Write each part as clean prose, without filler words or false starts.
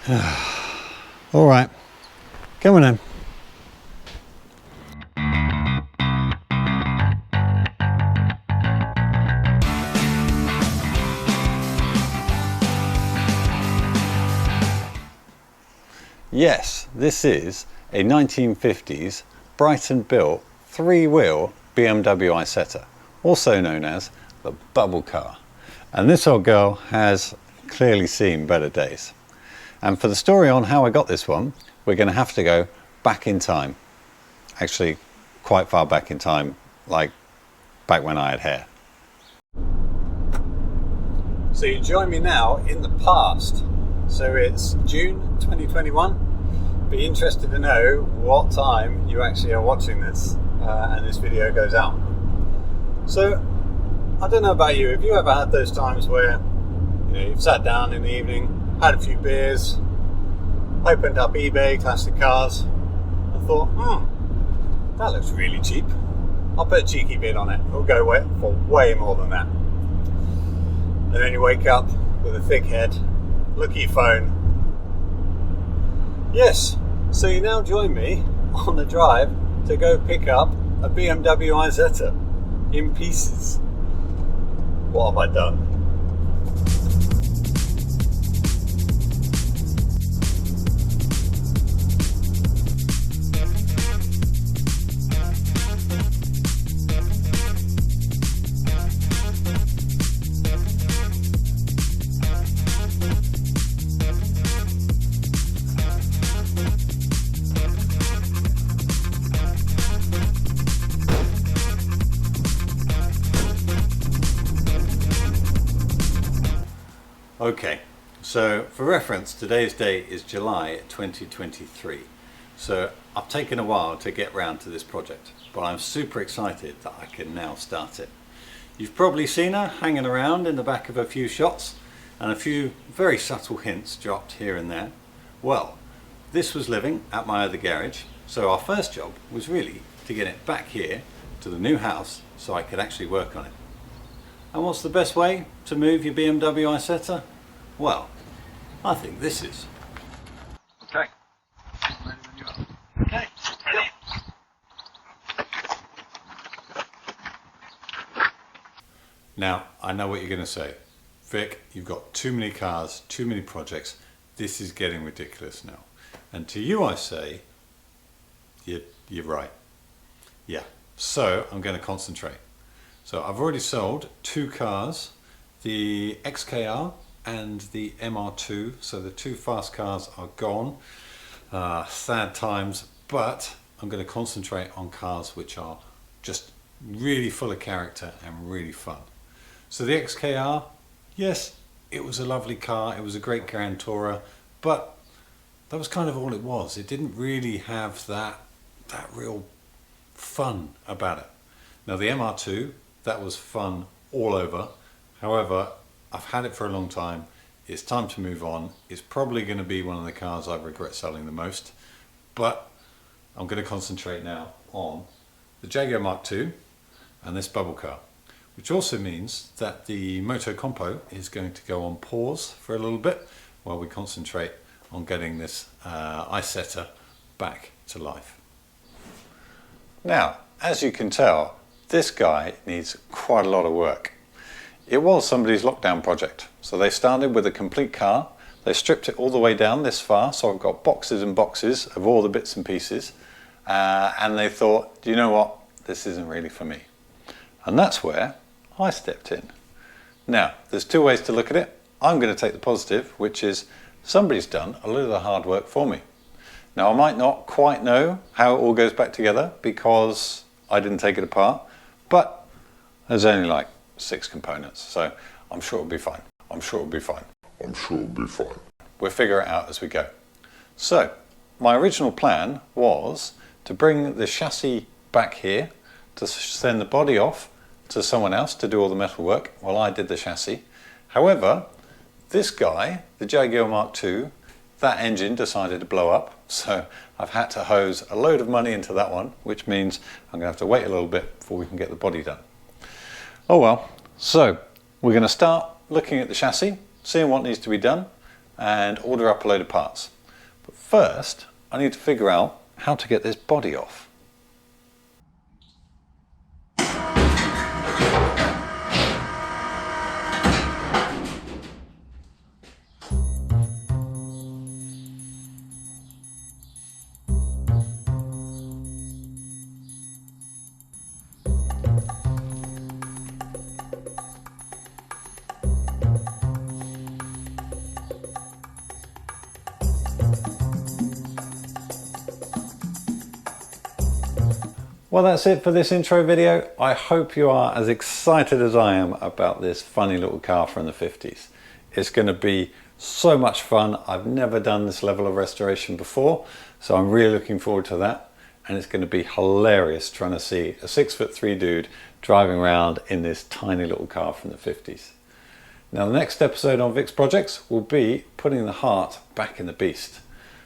All right, come on then. Yes, this is a 1950s Brighton built three-wheel BMW Isetta, also known as the bubble car. And this old girl has clearly seen better days. And for the story on how I got this one, we're going to have to go back in time. Actually, quite far back in time, like back when I had hair. So you join me now in the past. So it's June 2021. Be interested to know what time you actually are watching this and this video goes out. So I don't know about you, have you ever had those times where you've sat down in the evening, had a few beers, opened up eBay, classic cars, and thought, that looks really cheap. I'll put a cheeky bid on it. It'll go for way more than that. And then you wake up with a thick head, look at your phone. Yes, so you now join me on the drive to go pick up a BMW Isetta in pieces. What have I done? Okay, so for reference, today's date is July 2023. So I've taken a while to get round to this project, but I'm super excited that I can now start it. You've probably seen her hanging around in the back of a few shots and a few very subtle hints dropped here and there. Well, this was living at my other garage, so our first job was really to get it back here to the new house so I could actually work on it. And what's the best way to move your BMW Isetta? Well, I think this is. Okay. Okay. Now, I know what you're going to say. Vic, you've got too many cars, too many projects. This is getting ridiculous now. And to you I say, you're right. Yeah, so I'm going to concentrate. So I've already sold two cars, the XKR and the MR2, so the two fast cars are gone. Sad times, but I'm going to concentrate on cars which are just really full of character and really fun. So the XKR, yes, it was a lovely car, it was a great Grand Tourer, but that was kind of all it was. It didn't really have that real fun about it. Now the MR2, that was fun all over. However, I've had it for a long time. It's time to move on. It's probably going to be one of the cars I regret selling the most, but I'm going to concentrate now on the Jaguar Mark II and this bubble car, which also means that the Moto Compo is going to go on pause for a little bit while we concentrate on getting this Isetta back to life. Now, as you can tell, this guy needs quite a lot of work. It was somebody's lockdown project. So they started with a complete car. They stripped it all the way down this far. So I've got boxes and boxes of all the bits and pieces. And they thought, do you know what? This isn't really for me. And that's where I stepped in. Now, there's two ways to look at it. I'm going to take the positive, which is somebody's done a lot of the hard work for me. Now, I might not quite know how it all goes back together because I didn't take it apart. But there's only like 6 components, so I'm sure it'll be fine. I'm sure it'll be fine. I'm sure it'll be fine. We'll figure it out as we go. So, my original plan was to bring the chassis back here, to send the body off to someone else to do all the metal work while I did the chassis. However, this guy, the Jaguar Mark II, that engine decided to blow up, so I've had to hose a load of money into that one, which means I'm going to have to wait a little bit before we can get the body done. Oh well, so we're going to start looking at the chassis, seeing what needs to be done, and order up a load of parts. But first, I need to figure out how to get this body off. Well, that's it for this intro video. I hope you are as excited as I am about this funny little car from the 50s. It's going to be so much fun. I've never done this level of restoration before, so I'm really looking forward to that. And it's going to be hilarious trying to see a 6'3" dude driving around in this tiny little car from the 50s. Now, the next episode on Vic's Projects will be putting the heart back in the beast.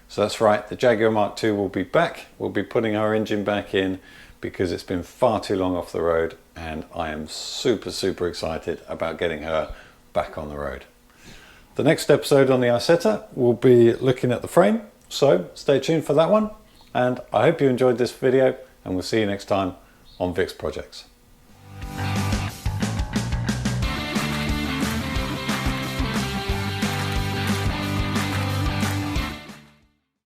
So that's right, the Jaguar Mark II will be back. We'll be putting our engine back in, because it's been far too long off the road, and I am super excited about getting her back on the road. The next episode on the Isetta will be looking at the frame, so stay tuned for that one, and I hope you enjoyed this video, and we'll see you next time on Vic's Projects.